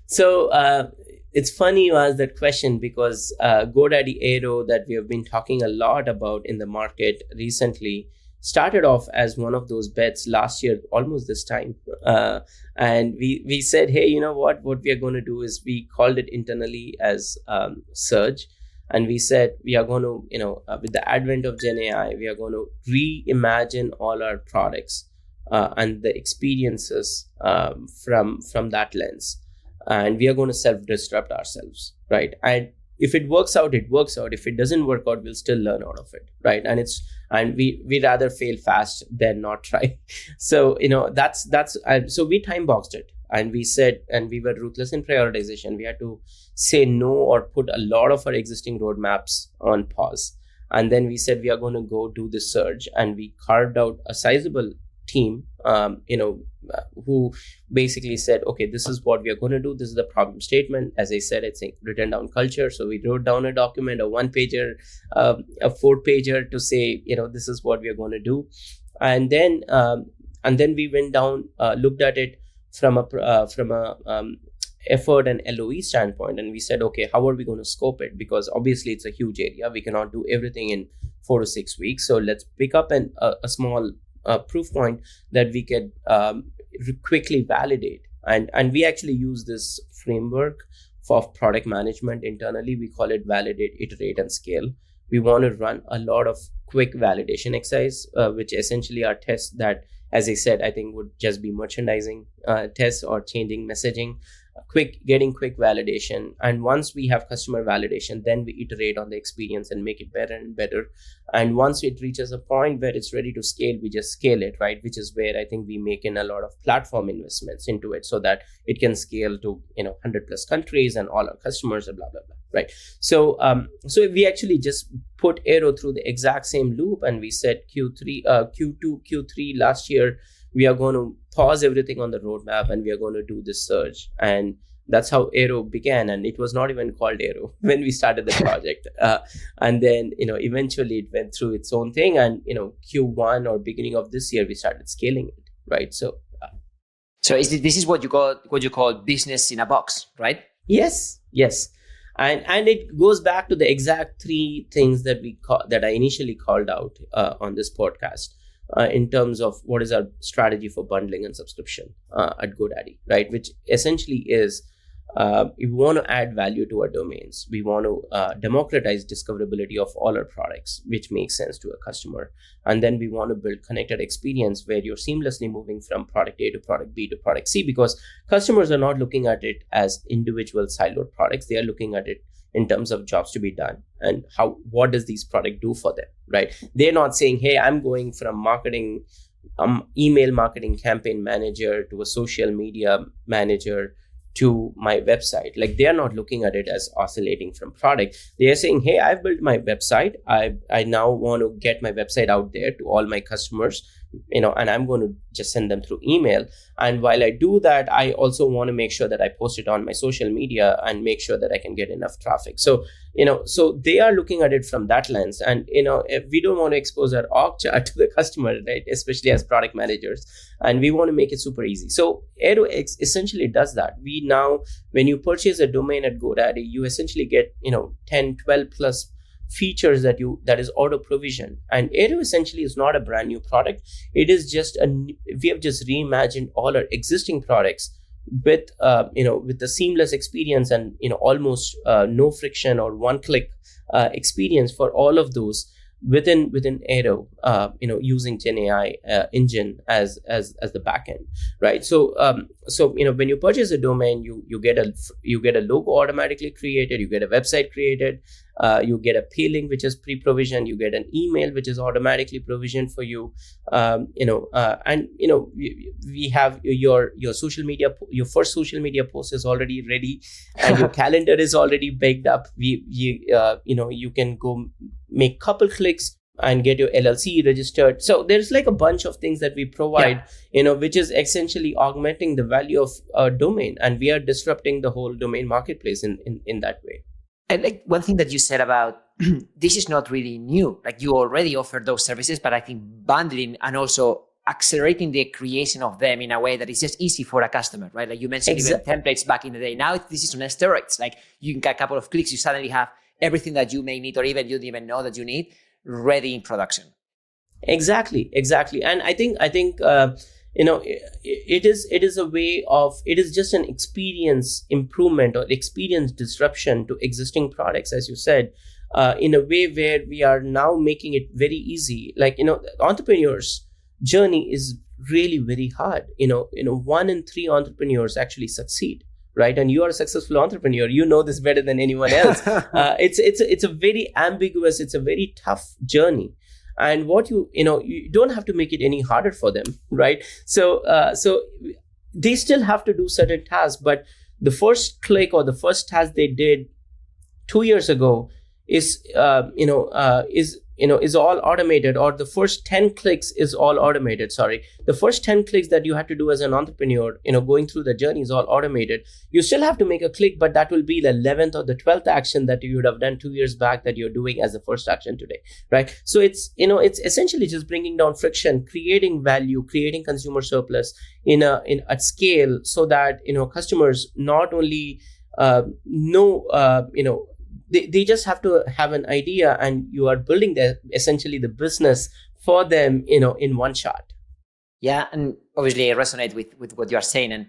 Speaker 1: So it's funny you ask that question, because GoDaddy Aero, that we have been talking a lot about in the market recently, started off as one of those bets last year, almost this time. And we said, hey, you know what we are going to do is, we called it internally as Surge. And we said, we are going to, with the advent of Gen AI, we are going to reimagine all our products and the experiences from that lens. And we are going to self-disrupt ourselves, right? And if it works out, it works out. If it doesn't work out, we'll still learn out of it, right? And we rather fail fast than not try. So so we time boxed it, and we said, and we were ruthless in prioritization. We had to say no or put a lot of our existing roadmaps on pause. And then we said, we are going to go do the surge, and we carved out a sizable team, who basically said, okay, this is what we are going to do. This is the problem statement. As I said, it's a written down culture. So we wrote down a document, a 1-pager, a 4-pager to say, this is what we are going to do. And then we went down, looked at it from a effort and LOE standpoint, and we said, okay, how are we going to scope it? Because obviously it's a huge area. We cannot do everything in 4 to 6 weeks. So let's pick up a small proof point that we could quickly validate. And we actually use this framework for product management internally. We call it validate, iterate, and scale. We want to run a lot of quick validation exercise, which essentially are tests that, as I said, I think would just be merchandising tests or changing messaging, getting quick validation. And once we have customer validation, then we iterate on the experience and make it better and better. And once it reaches a point where it's ready to scale, we just scale it, right? Which is where I think we make in a lot of platform investments into it, so that it can scale to 100 plus countries and all our customers and blah blah blah, right? So we actually just put Aero through the exact same loop, and we said Q3 last year, we are going to pause everything on the roadmap, and we are going to do this surge. And that's how Aero began. And it was not even called Aero when we started the project. And then, eventually it went through its own thing. And, Q1 or beginning of this year, we started scaling it, right? So
Speaker 2: this is what you call business in a box, right?
Speaker 1: Yes. And it goes back to the exact 3 things that I initially called out on this podcast. In terms of what is our strategy for bundling and subscription at GoDaddy, right? Which essentially is, we want to add value to our domains. We want to democratize discoverability of all our products, which makes sense to a customer. And then we want to build connected experience where you're seamlessly moving from product A to product B to product C, because customers are not looking at it as individual siloed products. They are looking at it in terms of jobs to be done and what does these product do for them, right? They're not saying, hey, I'm going from marketing, email marketing campaign manager to a social media manager to my website. Like, they are not looking at it as oscillating from product. They are saying, hey, I've built my website. I now want to get my website out there to all my customers, and I'm going to just send them through email. And while I do that, I also want to make sure that I post it on my social media and make sure that I can get enough traffic. So, so they are looking at it from that lens. And, if we don't want to expose our org chart to the customer, right, especially as product managers, and we want to make it super easy. So Aero essentially does that. We now, when you purchase a domain at GoDaddy, you essentially get, 10, 12 plus features that is auto provision. And Aero essentially is not a brand new product. It is just we have just reimagined all our existing products with with the seamless experience and almost no friction or one-click experience for all of those within Aero, using Gen AI engine as the backend, right? So so when you purchase a domain, you get a logo automatically created, you get a website created, you get a pay link which is pre-provisioned, you get an email which is automatically provisioned for you, and we have your social media, your first social media post is already ready, and your calendar is already baked up. You can go make couple clicks and get your LLC registered. So there's like a bunch of things that we provide, which is essentially augmenting the value of a domain, and we are disrupting the whole domain marketplace in that way.
Speaker 2: And like one thing that you said about this is not really new. Like you already offer those services, but I think bundling and also accelerating the creation of them in a way that is just easy for a customer, right? Like you mentioned even templates back in the day. Now this is on steroids. Like you can get a couple of clicks, you suddenly have everything that you may need, or even you didn't even know that you need, ready in production.
Speaker 1: Exactly. And I think it is a way of, it is just an experience improvement or experience disruption to existing products, as you said, in a way where we are now making it very easy. Like, entrepreneurs journey is really very hard. 1 in 3 entrepreneurs actually succeed, right? And you are a successful entrepreneur, you know this better than anyone else. It's a very ambiguous, it's a very tough journey. And what you don't have to make it any harder for them, right? So they still have to do certain tasks, but the first click or the first task they did 2 years ago is all automated, or the first 10 clicks is all automated. Sorry, the first 10 clicks that you had to do as an entrepreneur, going through the journey is all automated. You still have to make a click, but that will be the 11th or the 12th action that you would have done 2 years back that you're doing as the first action today, right? So it's essentially just bringing down friction, creating value, creating consumer surplus at scale, so that customers not only they just have to have an idea, and you are building essentially the business for them, in one shot.
Speaker 2: Yeah, and obviously I resonate with what you are saying. And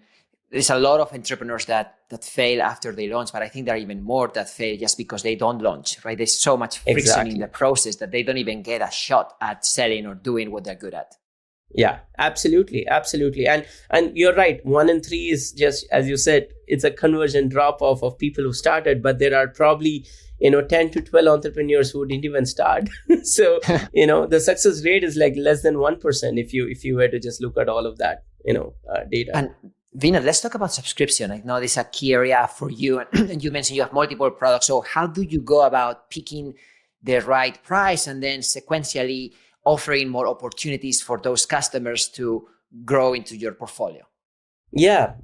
Speaker 2: there's a lot of entrepreneurs that fail after they launch, but I think there are even more that fail just because they don't launch, right? There's so much friction in the process that they don't even get a shot at selling or doing what they're good at.
Speaker 1: Yeah, absolutely. And you're right. 1 in 3 is just, as you said, it's a conversion drop off of people who started, but there are probably 10 to 12 entrepreneurs who didn't even start. So the success rate is like less than 1% if you were to just look at all of that data.
Speaker 2: And Vinod, let's talk about subscription. I know this is a key area for you, and you mentioned you have multiple products. So how do you go about picking the right price and then sequentially offering more opportunities for those customers to grow into your portfolio?
Speaker 1: Yeah.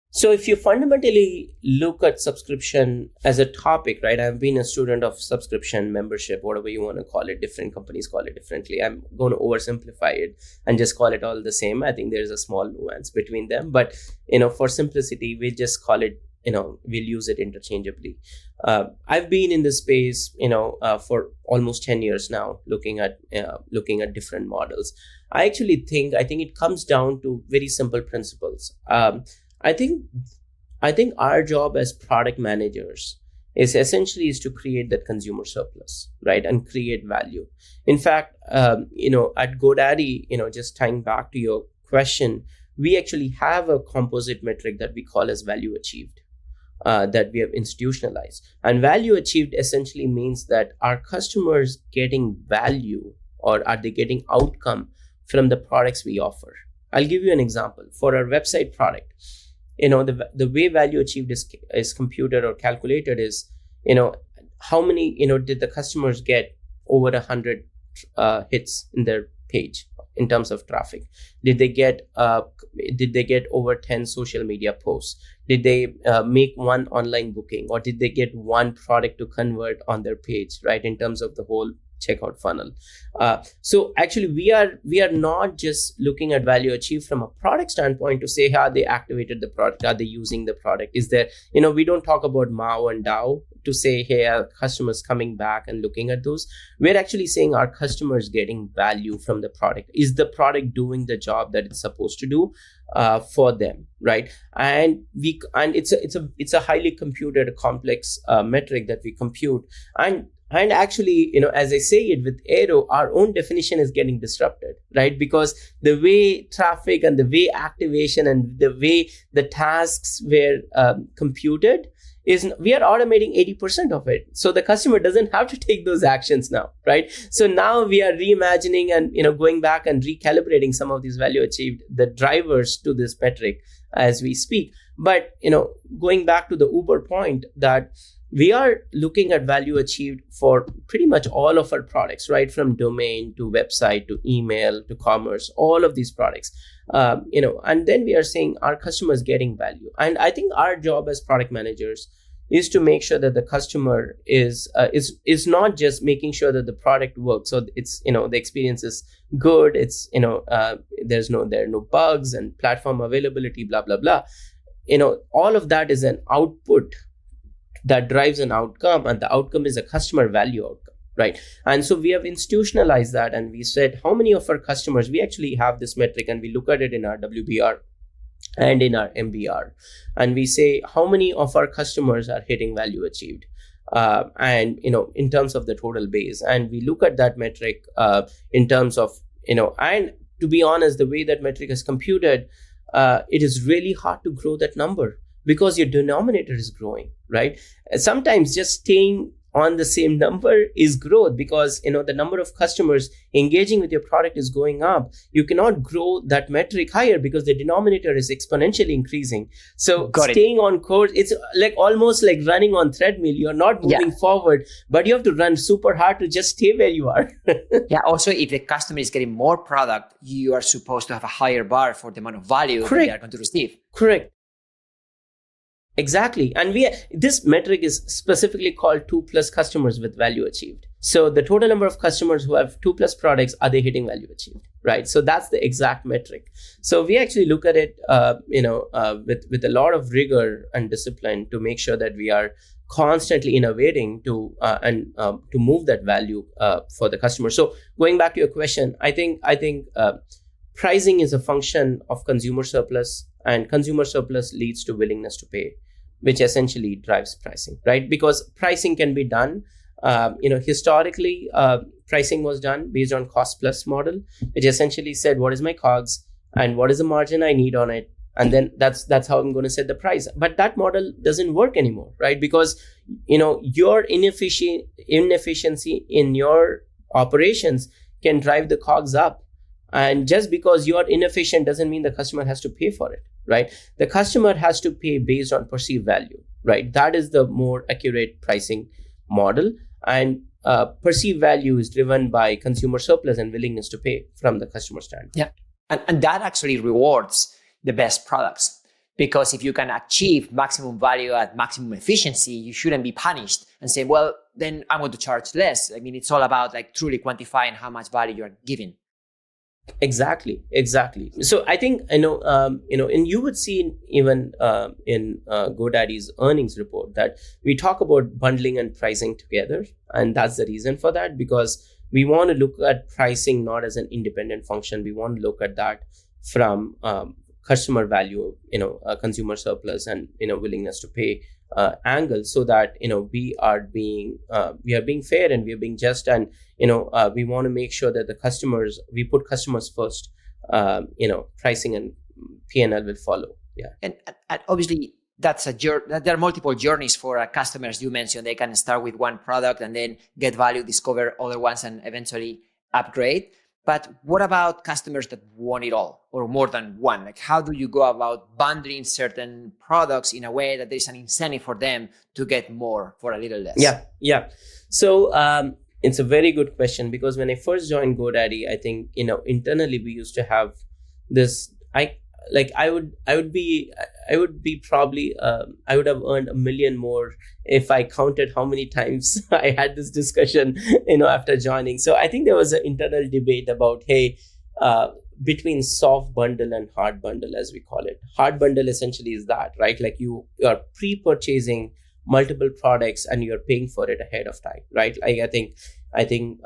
Speaker 1: So if you fundamentally look at subscription as a topic, right? I've been a student of subscription, membership, whatever you want to call it. Different companies call it differently. I'm going to oversimplify it and just call it all the same. I think there's a small nuance between them, but for simplicity, we just call it, we'll use it interchangeably. I've been in this space, for almost 10 years now, looking at different models. I think it comes down to very simple principles. I think our job as product managers is to create that consumer surplus, right, and create value. In fact, at GoDaddy, just tying back to your question, we actually have a composite metric that we call as value achieved. That we have institutionalized. And value achieved essentially means that are customers getting value, or are they getting outcome from the products we offer? I'll give you an example. For our website product, the way value achieved is computed or calculated is, how many, did the customers get over 100 hits in their page in terms of traffic? Did they get over 10 social media posts? Did they make one online booking, or did they get one product to convert on their page, right, in terms of the whole checkout funnel? So actually we are not just looking at value achieved from a product standpoint to say, how they activated the product, are they using the product, is there, we don't talk about MAU and DAO to say, hey, are customers coming back and looking at those? We're actually saying, are customers getting value from the product? Is the product doing the job that it's supposed to do for them, right? And it's a highly computed, complex metric that we compute. And And actually, as I say it with Aero, our own definition is getting disrupted, right? Because the way traffic and the way activation and the way the tasks were computed is we are automating 80% of it. So the customer doesn't have to take those actions now, right? So now we are reimagining and, going back and recalibrating some of these value achieved, the drivers to this metric as we speak. But, going back to the Uber point, that we are looking at value achieved for pretty much all of our products, right? From domain to website to email to commerce, all of these products, and then we are saying our customers getting value. And I think our job as product managers is to make sure that the customer is not just making sure that the product works. So it's, the experience is good. It's, there are no bugs and platform availability, blah, blah, blah. All of that is an output that drives an outcome, and the outcome is a customer value outcome, right? And so we have institutionalized that, and we said how many of our customers, we actually have this metric, and we look at it in our WBR and in our MBR, and we say how many of our customers are hitting value achieved, and in terms of the total base, and we look at that metric in terms of, and to be honest, the way that metric is computed, it is really hard to grow that number, because your denominator is growing, right? Sometimes just staying on the same number is growth, because the number of customers engaging with your product is going up. You cannot grow that metric higher because the denominator is exponentially increasing. So staying on course, it's like almost like running on treadmill. You're not moving forward, but you have to run super hard to just stay where you are.
Speaker 2: Yeah. Also, if the customer is getting more product, you are supposed to have a higher bar for the amount of value that they are going to receive.
Speaker 1: Correct. Exactly. And this metric is specifically called 2+ customers with value achieved. So the total number of customers who have 2+ products, are they hitting value achieved, right? So that's the exact metric. So we actually look at it, with a lot of rigor and discipline to make sure that we are constantly innovating to move that value for the customer. So going back to your question, I think pricing is a function of consumer surplus, and consumer surplus leads to willingness to pay, which essentially drives pricing, right? Because pricing can be done, historically, pricing was done based on cost plus model, which essentially said, what is my COGS and what is the margin I need on it? And then that's how I'm going to set the price. But that model doesn't work anymore, right? Because, your inefficiency in your operations can drive the COGS up. And just because you are inefficient doesn't mean the customer has to pay for it, right? The customer has to pay based on perceived value, right? That is the more accurate pricing model. And perceived value is driven by consumer surplus and willingness to pay from the customer standpoint.
Speaker 2: Yeah. And that actually rewards the best products. Because if you can achieve maximum value at maximum efficiency, you shouldn't be punished and say, well, then I'm going to charge less. I mean, it's all about like truly quantifying how much value you're giving.
Speaker 1: Exactly. So I think, and you would see even in GoDaddy's earnings report that we talk about bundling and pricing together. And that's the reason for that, because we want to look at pricing not as an independent function. We want to look at that from customer value, consumer surplus and, willingness to pay angle, so that, we are being fair and we are being just, and, we want to make sure that we put customers first, pricing and P&L will follow. Yeah.
Speaker 2: And obviously that's there are multiple journeys for customers. You mentioned they can start with one product and then get value, discover other ones, and eventually upgrade. But what about customers that want it all or more than one? Like, how do you go about bundling certain products in a way that there's an incentive for them to get more for a little less?
Speaker 1: Yeah. So it's a very good question, because when I first joined GoDaddy, I think, internally we used to have this, I would have earned $1 million more if I counted how many times I had this discussion, after joining. So I think there was an internal debate about, between soft bundle and hard bundle, as we call it. Hard bundle essentially is that, right? Like you are pre-purchasing multiple products and you're paying for it ahead of time, right? Like I think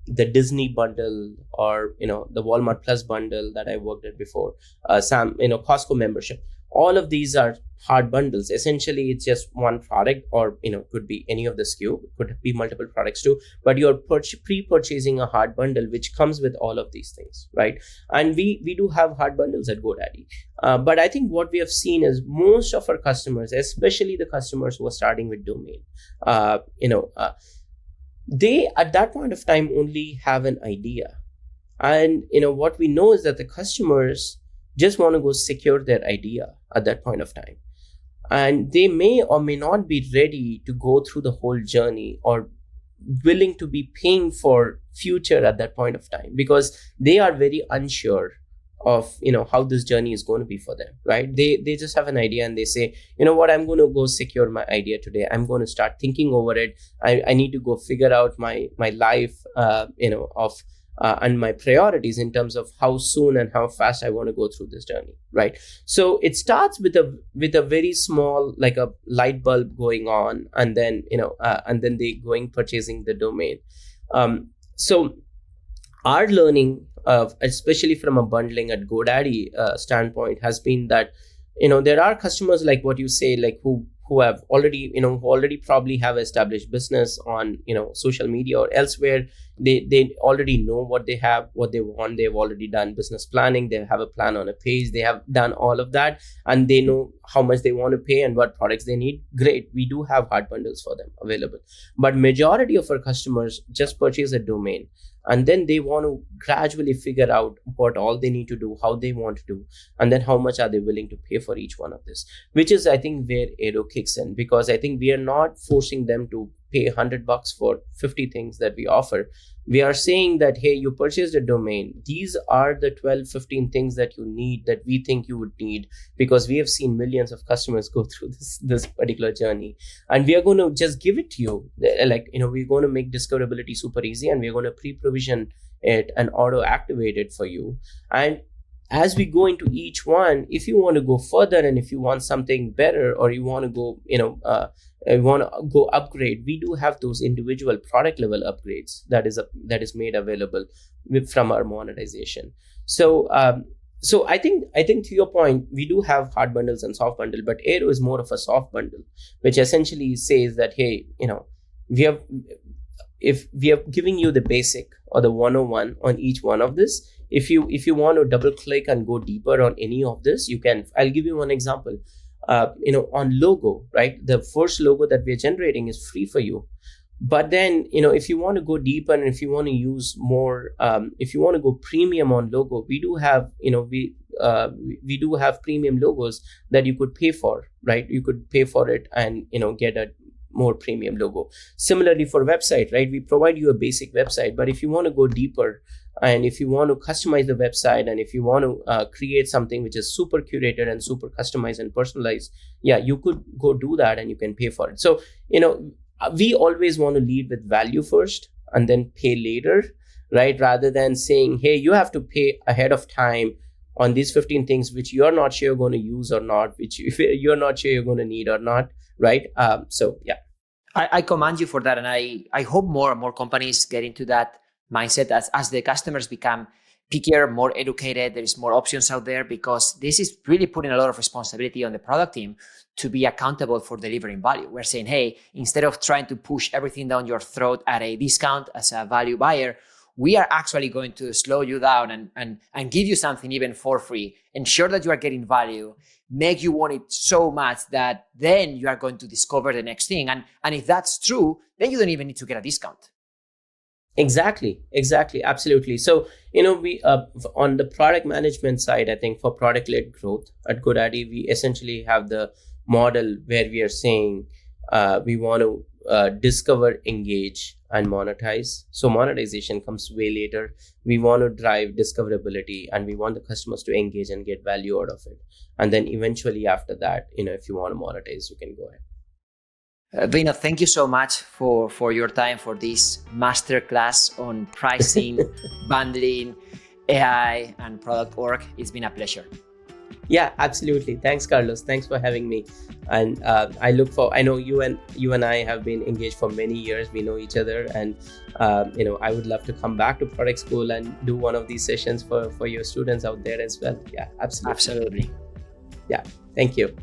Speaker 1: the Disney bundle, or the Walmart Plus bundle that I worked at before, Costco membership, all of these are hard bundles. Essentially, it's just one product, or could be any of the SKU, could be multiple products too, but you're pre-purchasing a hard bundle which comes with all of these things, right? And we do have hard bundles at GoDaddy. But I think what we have seen is most of our customers, especially the customers who are starting with domain, they at that point of time only have an idea. And what we know is that the customers just want to go secure their idea at that point of time. And they may or may not be ready to go through the whole journey or willing to be paying for future at that point of time, because they are very unsure of how this journey is going to be for them, right? They just have an idea and they say, what, I'm going to go secure my idea today. I'm going to start thinking over it. I need to go figure out my life and my priorities in terms of how soon and how fast I want to go through this journey, right? So it starts with a very small, like a light bulb going on, and then they going purchasing the domain. So our learning, especially from a bundling at GoDaddy standpoint, has been that there are customers like what you say, like who have already who already probably have established business on social media or elsewhere. They already know what they have, what they want. They've already done business planning. They have a plan on a page. They have done all of that, and they know how much they want to pay and what products they need. Great, we do have hard bundles for them available. But majority of our customers just purchase a domain, and then they want to gradually figure out what all they need to do, how they want to do, and then how much are they willing to pay for each one of this, which is, I think, where Aero kicks in, because I think we are not forcing them to pay $100 for 50 things that we offer. We are saying that, hey, you purchased a domain. These are the 12, 15 things that you need, that we think you would need, because we have seen millions of customers go through this particular journey. And we are going to just give it to you. We're going to make discoverability super easy, and we're going to pre-provision it and auto-activate it for you. And as we go into each one, if you want to go further and if you want something better, or you want to go, upgrade, we do have those individual product level upgrades that is made available from our monetization. So I think to your point, we do have hard bundles and soft bundle, but Aero is more of a soft bundle, which essentially says that, hey, if we are giving you the basic or the 101 on each one of this, if you want to double click and go deeper on any of this, you can. I'll give you one example. On logo, right? The first logo that we're generating is free for you. But then, if you want to go deeper and if you want to use more, if you want to go premium on logo, we do have, we do have premium logos that you could pay for, right? You could pay for it and, get a more premium logo. Similarly for website, right? We provide you a basic website, but if you want to go deeper and if you want to customize the website and if you want to create something which is super curated and super customized and personalized, yeah, you could go do that and you can pay for it. So, we always want to lead with value first and then pay later, right? Rather than saying, hey, you have to pay ahead of time on these 15 things which you're not sure you're going to use or not, which you're not sure you're going to need or not, right? So yeah.
Speaker 2: I commend you for that. And I hope more and more companies get into that mindset as the customers become pickier, more educated, there is more options out there, because this is really putting a lot of responsibility on the product team to be accountable for delivering value. We're saying, hey, instead of trying to push everything down your throat at a discount as a value buyer, we are actually going to slow you down and give you something even for free, ensure that you are getting value, make you want it so much that then you are going to discover the next thing. And if that's true, then you don't even need to get a discount.
Speaker 1: Exactly. Absolutely. So, we on the product management side, I think for product-led growth at GoDaddy, we essentially have the model where we are saying we want to discover, engage, and monetize. So monetization comes way later. We want to drive discoverability and we want the customers to engage and get value out of it. And then eventually after that, if you want to monetize, you can go ahead.
Speaker 2: Vinod, thank you so much for your time, for this masterclass on pricing, bundling, AI, and product org. It's been a pleasure.
Speaker 1: Yeah, absolutely. Thanks, Carlos. Thanks for having me. And I know you and I have been engaged for many years. We know each other, and I would love to come back to product school and do one of these sessions for your students out there as well. Yeah, absolutely.
Speaker 2: Absolutely.
Speaker 1: Yeah. Thank you.